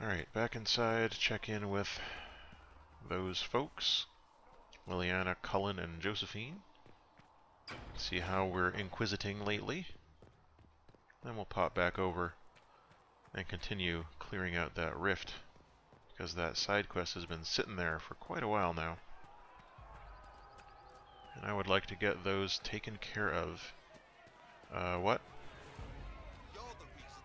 Alright, back inside, check in with those folks. Liliana, Cullen, and Josephine. See how we're inquisiting lately. Then we'll pop back over and continue clearing out that rift, because that side quest has been sitting there for quite a while now. And I would like to get those taken care of. What? You're the reason.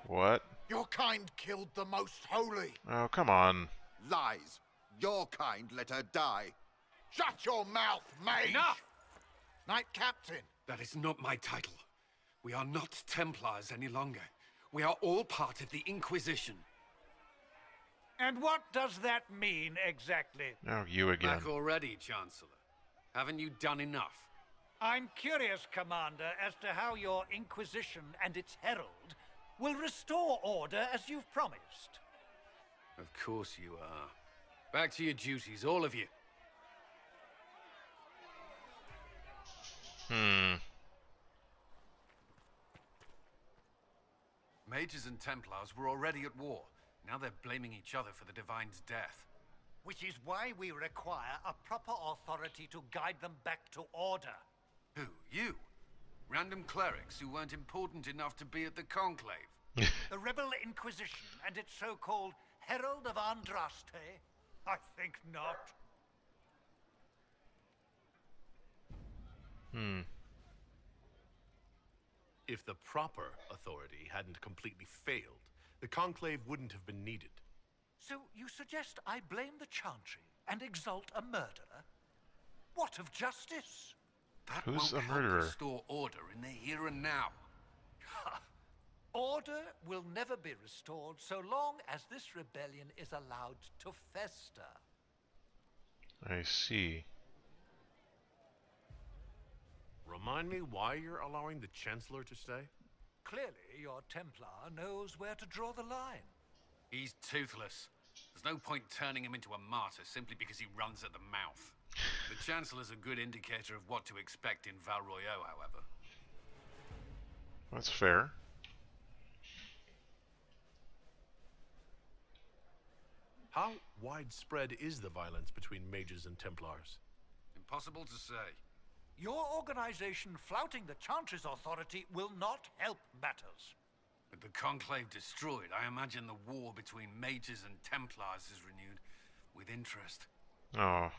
What? Your kind killed the most holy. Oh, come on. Lies. Your kind let her die. Shut your mouth, Mage! Enough! Knight Captain. That is not my title. We are not Templars any longer. We are all part of the Inquisition. And what does that mean exactly? Oh, you again. Back already, Chancellor. Haven't you done enough? I'm curious, Commander, as to how your Inquisition and its herald will restore order as you've promised. Of course you are. Back to your duties, all of you. Mages and Templars were already at war. Now they're blaming each other for the Divine's death. Which is why we require a proper authority to guide them back to order. Who? You? Random clerics who weren't important enough to be at the Conclave? The Rebel Inquisition and its so-called Herald of Andraste? I think not. If the proper authority hadn't completely failed, the Conclave wouldn't have been needed. So you suggest I blame the Chantry and exalt a murderer? What of justice? That Who's won't a murderer? help restore order in the here and now. Order will never be restored so long as this rebellion is allowed to fester. I see. Remind me why you're allowing the Chancellor to stay? Clearly, your Templar knows where to draw the line. He's toothless. There's no point turning him into a martyr simply because he runs at the mouth. The Chancellor's a good indicator of what to expect in Val Royeaux, however. That's fair. How widespread is the violence between mages and Templars? Impossible to say. Your organization flouting the Chantry's authority will not help matters. With the Conclave destroyed, I imagine the war between mages and Templars is renewed with interest. Oh.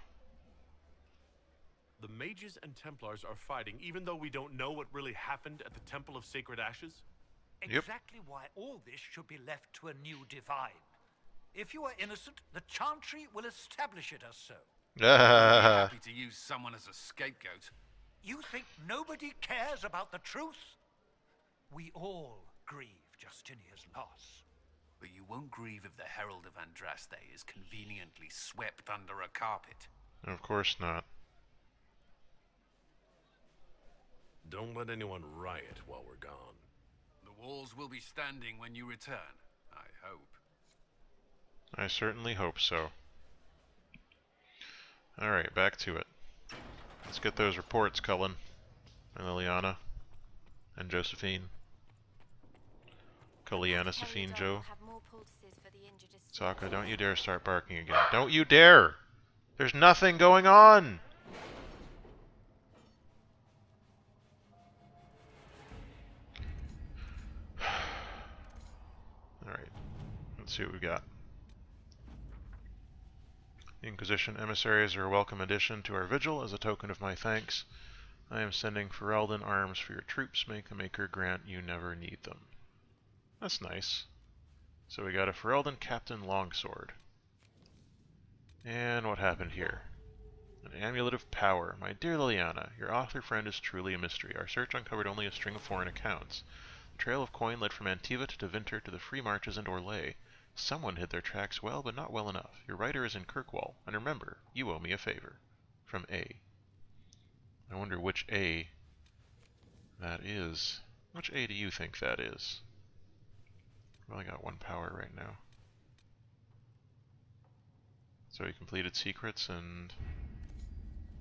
The mages and Templars are fighting even though we don't know what really happened at the Temple of Sacred Ashes? Yep. Exactly why all this should be left to a new divine. If you are innocent, the Chantry will establish it as so. I'd be happy to use someone as a scapegoat. You think nobody cares about the truth? We all grieve Justinia's loss. But you won't grieve if the Herald of Andraste is conveniently swept under a carpet. Of course not. Don't let anyone riot while we're gone. The walls will be standing when you return, I hope. I certainly hope so. Alright, back to it. Let's get those reports, Cullen, and Liliana, and Josephine. Culliana, Sophine, Joe. Sokka, don't you dare start barking again. Don't you dare! There's nothing going on! Alright, let's see what we got. Inquisition emissaries are a welcome addition to our vigil. As a token of my thanks, I am sending Ferelden arms for your troops. May the Maker grant you never need them. That's nice. So we got a Ferelden Captain Longsword. And what happened here? An Amulet of Power. My dear Liliana, your author friend is truly a mystery. Our search uncovered only a string of foreign accounts. The trail of coin led from Antiva to Deventer to the Free Marches and Orlais. Someone hid their tracks well, but not well enough. Your writer is in Kirkwall, and remember, you owe me a favor. From A. I wonder which A that is. Which A do you think that is? I've only got one power right now. So we completed secrets, and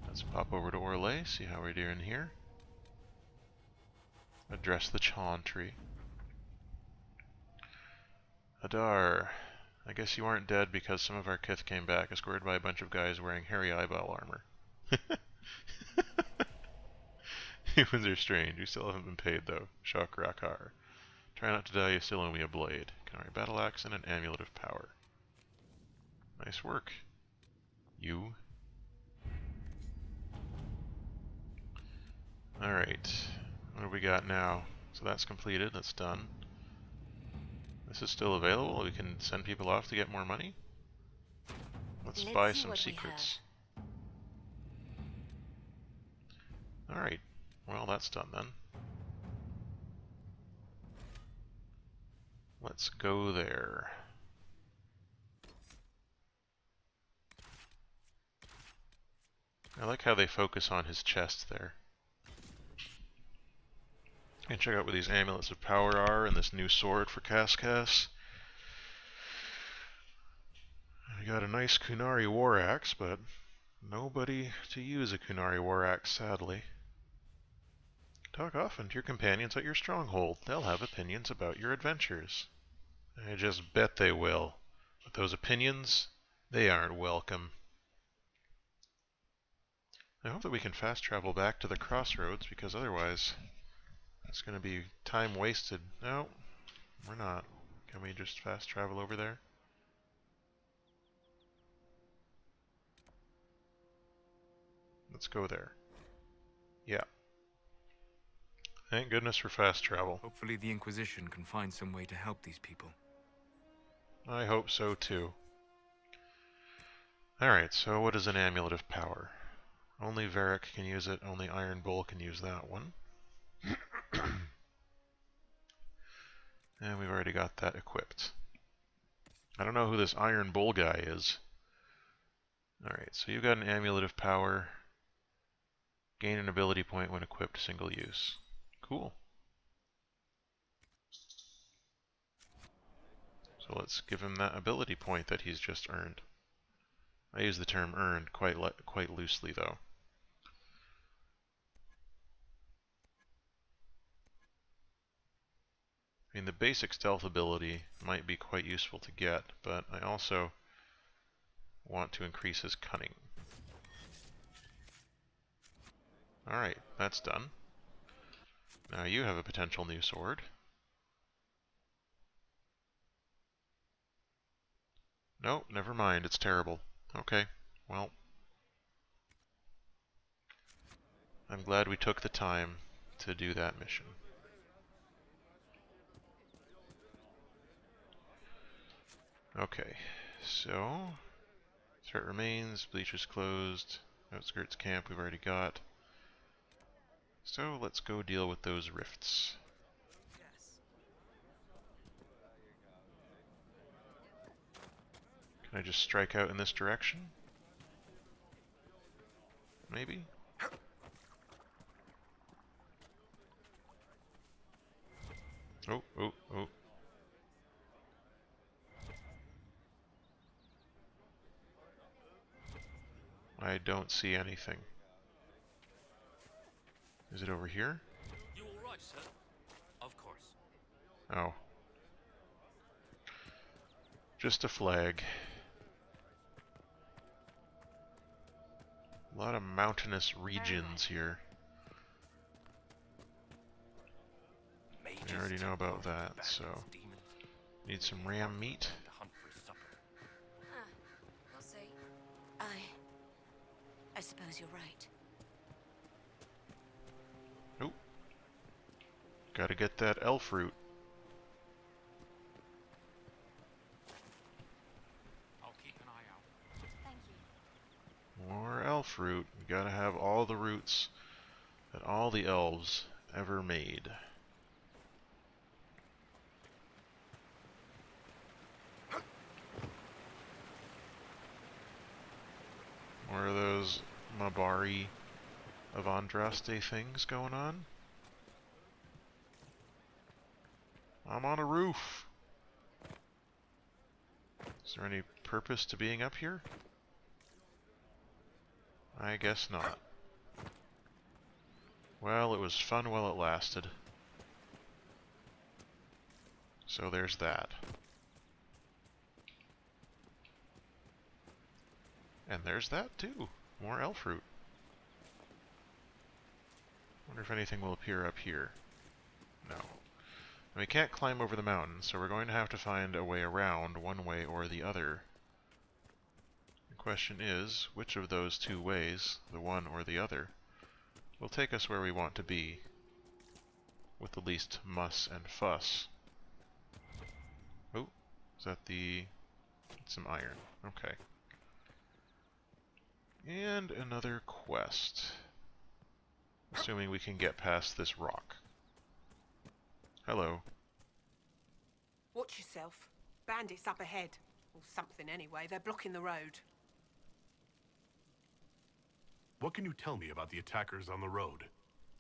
let's pop over to Orlais, see how we're doing here. Address the Chantry. Adar, I guess you aren't dead because some of our kith came back, escorted by a bunch of guys wearing hairy eyeball armor. Humans are strange. You still haven't been paid, though. Shock Rakar. Try not to die, you still owe me a blade. Canary battle axe and an amulet of power. Nice work. You. Alright. What do we got now? So that's completed. That's done. This is still available. We can send people off to get more money. Let's buy some secrets. Alright. Well, that's done then. Let's go there. I like how they focus on his chest there. And check out where these amulets of power are and this new sword for Cascas. I got a nice Kunari war axe, but nobody to use a Kunari war axe, sadly. Talk often to your companions at your stronghold. They'll have opinions about your adventures. I just bet they will. But those opinions, they aren't welcome. I hope that we can fast travel back to the crossroads, because otherwise it's going to be time wasted. No, we're not. Can we just fast travel over there? Let's go there. Yeah. Thank goodness for fast travel. Hopefully the Inquisition can find some way to help these people. I hope so too. Alright, so what is an amulet of power? Only Varric can use it, only Iron Bull can use that one. And we've already got that equipped. I don't know who this Iron Bull guy is. Alright, so you've got an amulet of power. Gain an ability point when equipped, single use. Cool. So let's give him that ability point that he's just earned. I use the term earned quite loosely, though. I mean, the basic stealth ability might be quite useful to get, but I also want to increase his cunning. Alright, that's done. Now you have a potential new sword. Nope, never mind, it's terrible. Okay, well. I'm glad we took the time to do that mission. Okay, so threat remains, bleach is closed, outskirts camp we've already got. So let's go deal with those rifts. Can I just strike out in this direction? Maybe? Oh, oh, oh. I don't see anything. Is it over here? You all right, sir? Of course. Oh. Just a flag. A lot of mountainous regions here. We already know about that, so need some ram meat. We'll see. I suppose you're right. Oh. Gotta get that elf root. I'll keep an eye out. Thank you. More elf root. We gotta have all the roots that all the elves ever made. More of those Mabari of Andraste things going on. I'm on a roof. Is there any purpose to being up here? I guess not. Well, it was fun while it lasted. So there's that. And there's that too. More elf fruit. Wonder if anything will appear up here. No. And we can't climb over the mountain, so we're going to have to find a way around, one way or the other. The question is, which of those two ways, the one or the other, will take us where we want to be, with the least muss and fuss. Oh, is that some iron. Okay. And another quest. Assuming we can get past this rock. Hello. Watch yourself. Bandits up ahead. Or something anyway. They're blocking the road. What can you tell me about the attackers on the road?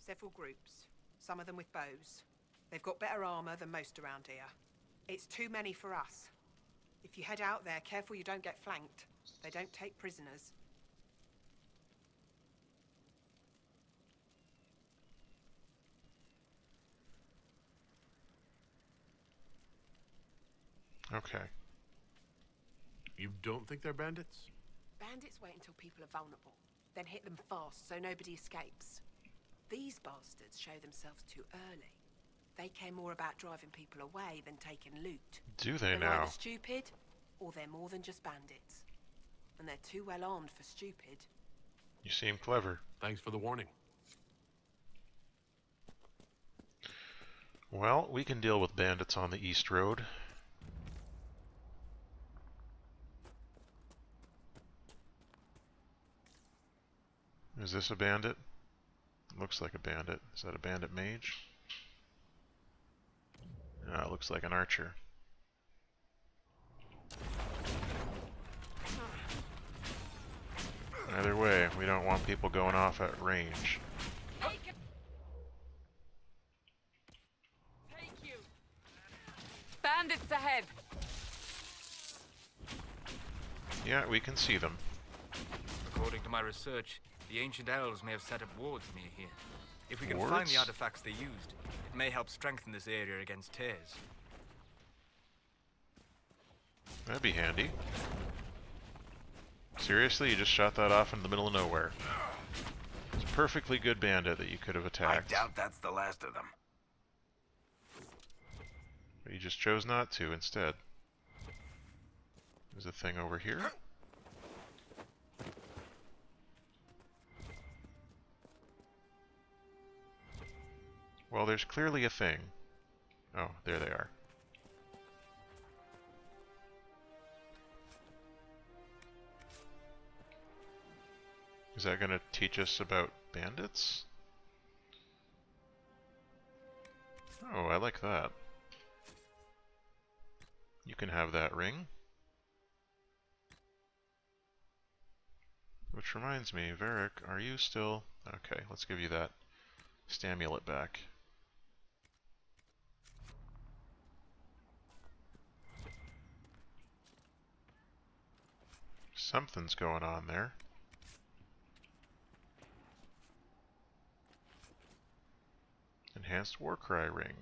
Several groups. Some of them with bows. They've got better armor than most around here. It's too many for us. If you head out there, careful you don't get flanked. They don't take prisoners. Okay. You don't think they're bandits? Bandits wait until people are vulnerable, then hit them fast so nobody escapes. These bastards show themselves too early. They care more about driving people away than taking loot. Do they They're now? either stupid, or they're more than just bandits. And they're too well armed for stupid. You seem clever. Thanks for the warning. Well, we can deal with bandits on the East Road. Is this a bandit? Looks like a bandit. Is that a bandit mage? No, it looks like an archer. Either way, we don't want people going off at range. Bandits ahead! Yeah, we can see them. According to my research, the ancient elves may have set up wards near here. If we can find Wards? the artifacts they used, it may help strengthen this area against tears. That'd be handy. Seriously, you just shot that off in the middle of nowhere. It's a perfectly good bandit that you could have attacked. I doubt that's the last of them. But you just chose not to instead. There's a thing over here. Well, there's clearly a thing. Oh, there they are. Is that going to teach us about bandits? Oh, I like that. You can have that ring. Which reminds me, Varric, are you still... Okay, let's give you that stamulet back. Something's going on there. Enhanced Warcry ring.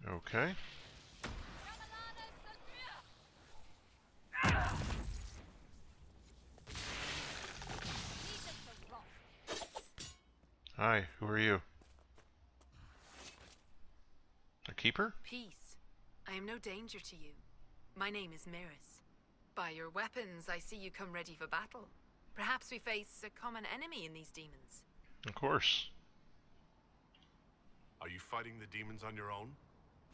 Okay. Hi, who are you? A keeper? Peace. I am no danger to you. My name is Miris. By your weapons, I see you come ready for battle. Perhaps we face a common enemy in these demons. Of course. Are you fighting the demons on your own?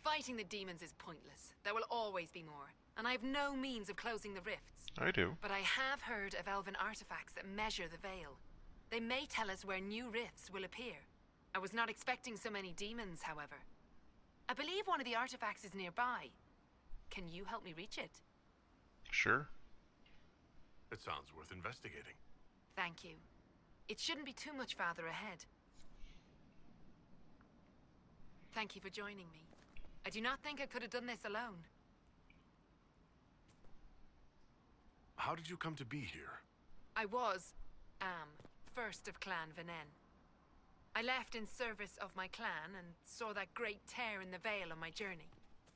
Fighting the demons is pointless. There will always be more, and I have no means of closing the rifts. I do. But I have heard of elven artifacts that measure the veil. They may tell us where new rifts will appear. I was not expecting so many demons, however. I believe one of the artifacts is nearby. Can you help me reach it? Sure. It sounds worth investigating. Thank you. It shouldn't be too much farther ahead. Thank you for joining me. I do not think I could have done this alone. How did you come to be here? I was, first of Clan Venen. I left in service of my clan and saw that great tear in the Vale on my journey.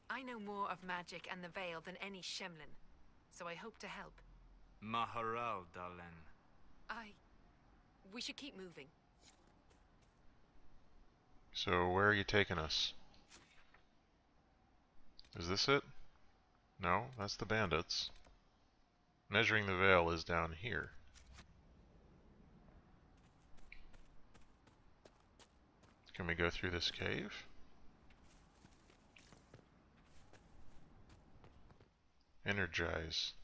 I know more of magic and the Vale than any Shemlin, so I hope to help. Maharal, Dalen. We should keep moving. So where are you taking us? Is this it? No, that's the bandits. Measuring the Veil is down here. Can we go through this cave? Energize.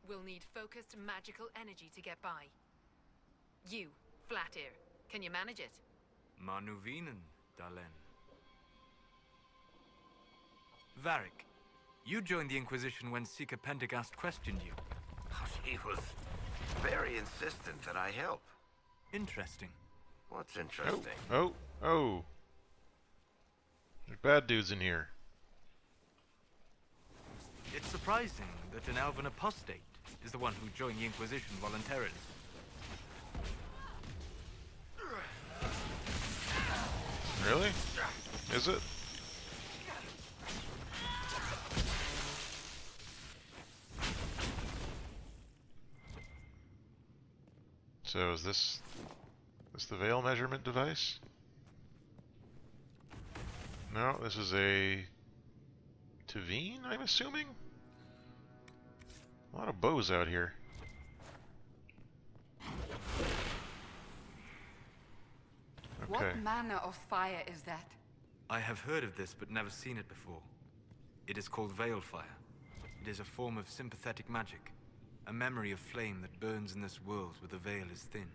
We'll need focused magical energy to get by. You, Flatear, can you manage it? Manuvinen, Dalen. Varric, you joined the Inquisition when Seeker Pendergast questioned you. He was very insistent that I help. Interesting. What's interesting? Oh! There's bad dudes in here. It's surprising that an elven apostate is the one who joined the Inquisition voluntarily. Really? Is it? So is this the Veil measurement device? No, this is a Tavine, I'm assuming? A lot of bows out here. Okay. What manner of fire is that? I have heard of this, but never seen it before. It is called Veil Fire. It is a form of sympathetic magic, a memory of flame that burns in this world where the veil is thin.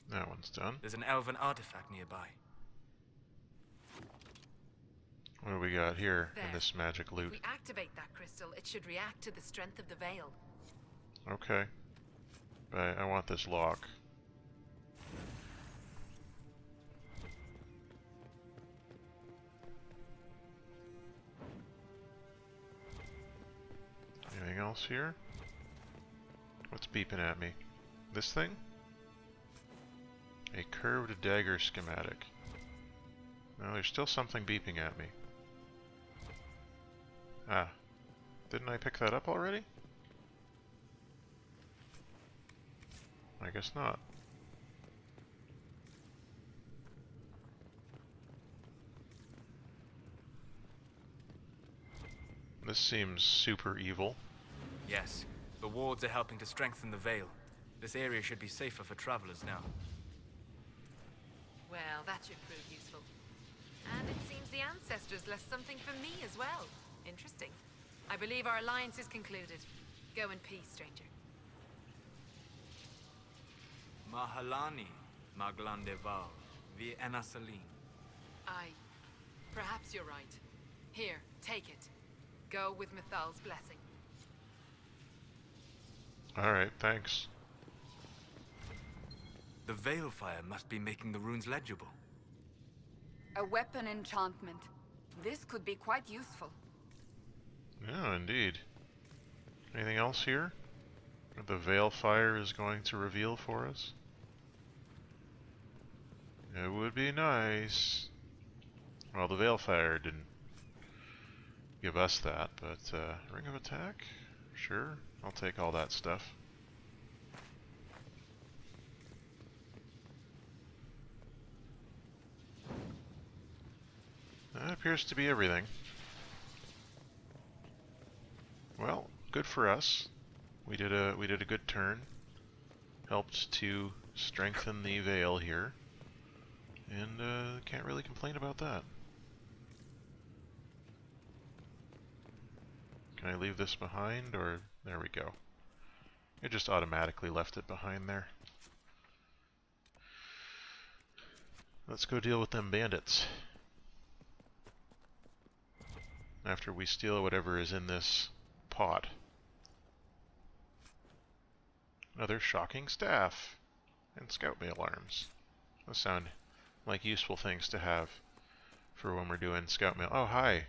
That one's done. There's an elven artifact nearby. What do we got here There. in this magic loot? If we activate that crystal, it should react to the strength of the Veil. Okay. But I want this lock. Anything else here? What's beeping at me? This thing? A curved dagger schematic. No, there's still something beeping at me. Ah. Didn't I pick that up already? I guess not. This seems super evil. Yes, the wards are helping to strengthen the veil. This area should be safer for travelers now. Well, that should prove useful. And it seems the ancestors left something for me as well. Interesting. I believe our alliance is concluded. Go in peace, stranger. Mahalani, Maglandeval, vi Enasalim. Perhaps you're right. Here, take it. Go with Mithal's blessing. Alright, thanks. The Veil Fire must be making the runes legible. A weapon enchantment. This could be quite useful. Yeah, indeed. Anything else here that the Veil Fire is going to reveal for us? It would be nice. Well, the Veil Fire didn't give us that, but Ring of Attack? Sure, I'll take all that stuff. That appears to be everything. Well, good for us. We did a good turn. Helped to strengthen the Veil here. And can't really complain about that. Can I leave this behind, or there we go. It just automatically left it behind there. Let's go deal with them bandits. After we steal whatever is in this pot. Another shocking staff. And scout mail arms. Those sound like useful things to have for when we're doing scout mail. Oh, hi.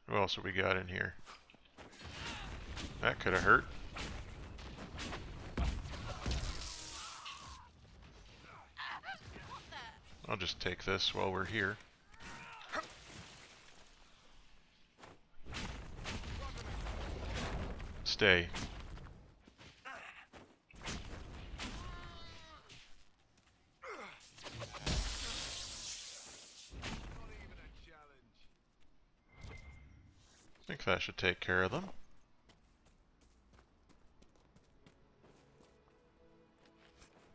Who else have we got in here? That could have hurt. I'll just take this while we're here. Stay. I think that should take care of them.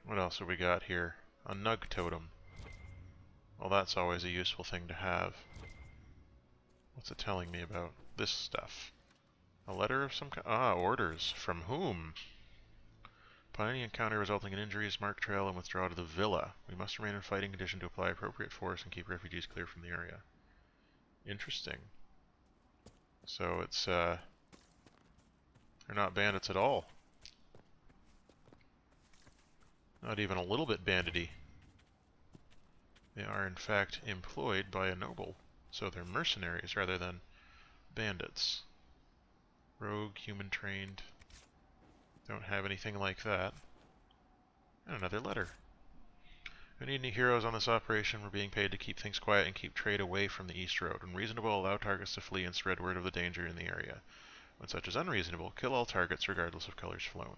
What else have we got here? A nug totem. Well, that's always a useful thing to have. What's it telling me about this stuff? A letter of some kind? Ah, orders. From whom? Upon any encounter resulting in injuries, mark trail and withdraw to the villa. We must remain in fighting condition to apply appropriate force and keep refugees clear from the area. Interesting. So it's, they're not bandits at all. Not even a little bit bandity. They are in fact employed by a noble. So they're mercenaries rather than bandits. Rogue, human trained. Don't have anything like that. And another letter. We need any heroes on this operation. We're being paid to keep things quiet and keep trade away from the East Road. When reasonable, allow targets to flee and spread word of the danger in the area. When such is unreasonable, kill all targets regardless of colors flown.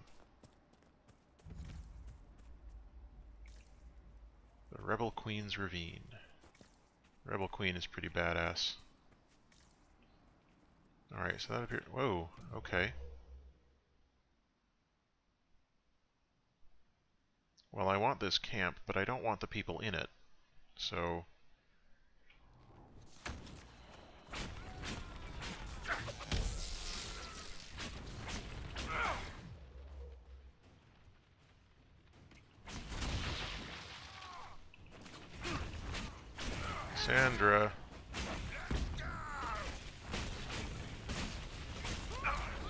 The Rebel Queen's Ravine. Rebel Queen is pretty badass. Alright, so that appears... Whoa, okay. Well, I want this camp, but I don't want the people in it. So... Sandra.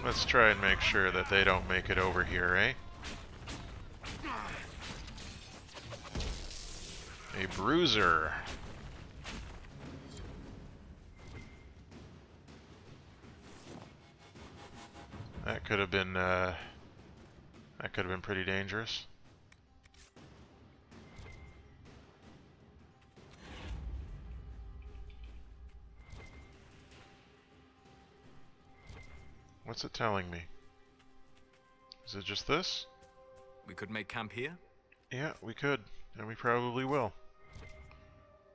Let's try and make sure that they don't make it over here, eh? A bruiser. That could have been pretty dangerous. What's it telling me? Is it just this? We could make camp here? Yeah, we could, and we probably will.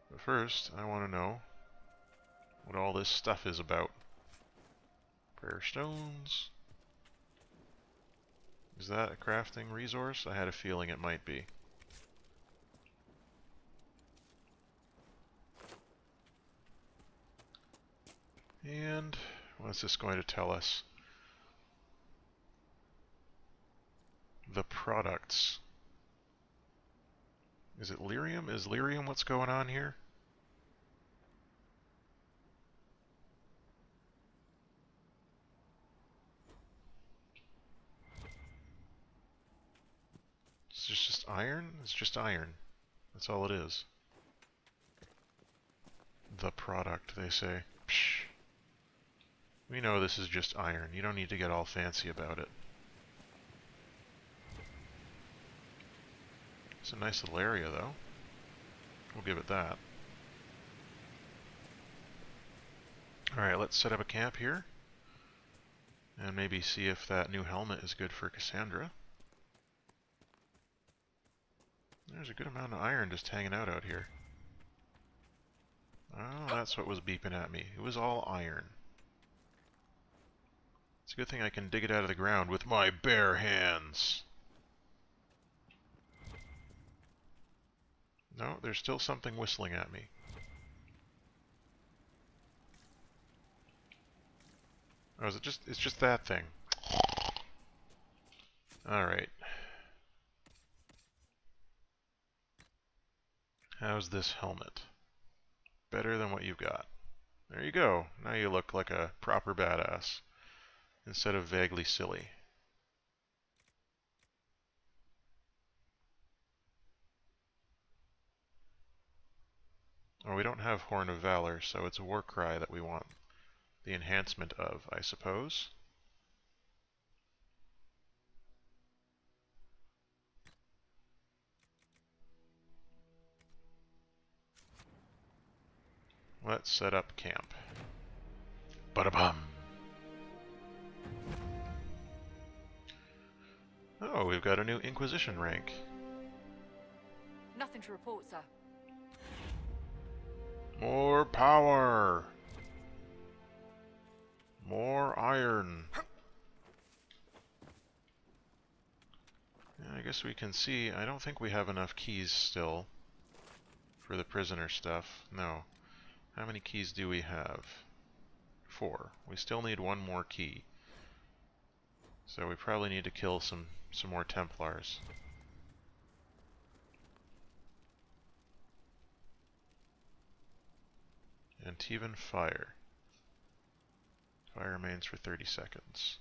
But first, I want to know what all this stuff is about. Prayer stones. Is that a crafting resource? I had a feeling it might be. And what's this going to tell us? The products. Is it lyrium? Is lyrium what's going on here? It's just iron? It's just iron. That's all it is. The product, they say. Psh. We know this is just iron. You don't need to get all fancy about it. It's a nice little area, though. We'll give it that. Alright, let's set up a camp here. And maybe see if that new helmet is good for Cassandra. There's a good amount of iron just hanging out here. Oh, that's what was beeping at me. It was all iron. It's a good thing I can dig it out of the ground with my bare hands. No, there's still something whistling at me. Oh, is it just... It's just that thing. Alright. How's this helmet? Better than what you've got. There you go. Now you look like a proper badass. Instead of vaguely silly. Oh, we don't have Horn of Valor, so it's a war cry that we want the enhancement of, I suppose. Let's set up camp. Ba-da-bum! Oh, we've got a new Inquisition rank. Nothing to report, sir. More power! More iron! Yeah, I guess we can see, I don't think we have enough keys still for the prisoner stuff. No. How many keys do we have? 4. We still need 1 more key. So we probably need to kill some more Templars. Antivan fire. Fire remains for 30 seconds.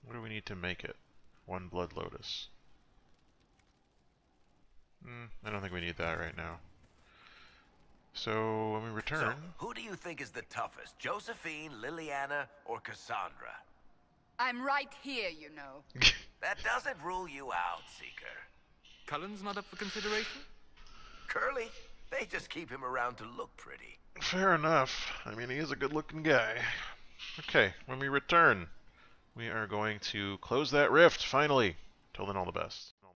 What do we need to make it? 1 Blood Lotus. I don't think we need that right now. So, when we return... So, who do you think is the toughest? Josephine, Liliana, or Cassandra? I'm right here, you know. That doesn't rule you out, Seeker. Cullen's not up for consideration? Curly, they just keep him around to look pretty. Fair enough. I mean, he is a good-looking guy. Okay, when we return, we are going to close that rift, finally. Till then, all the best.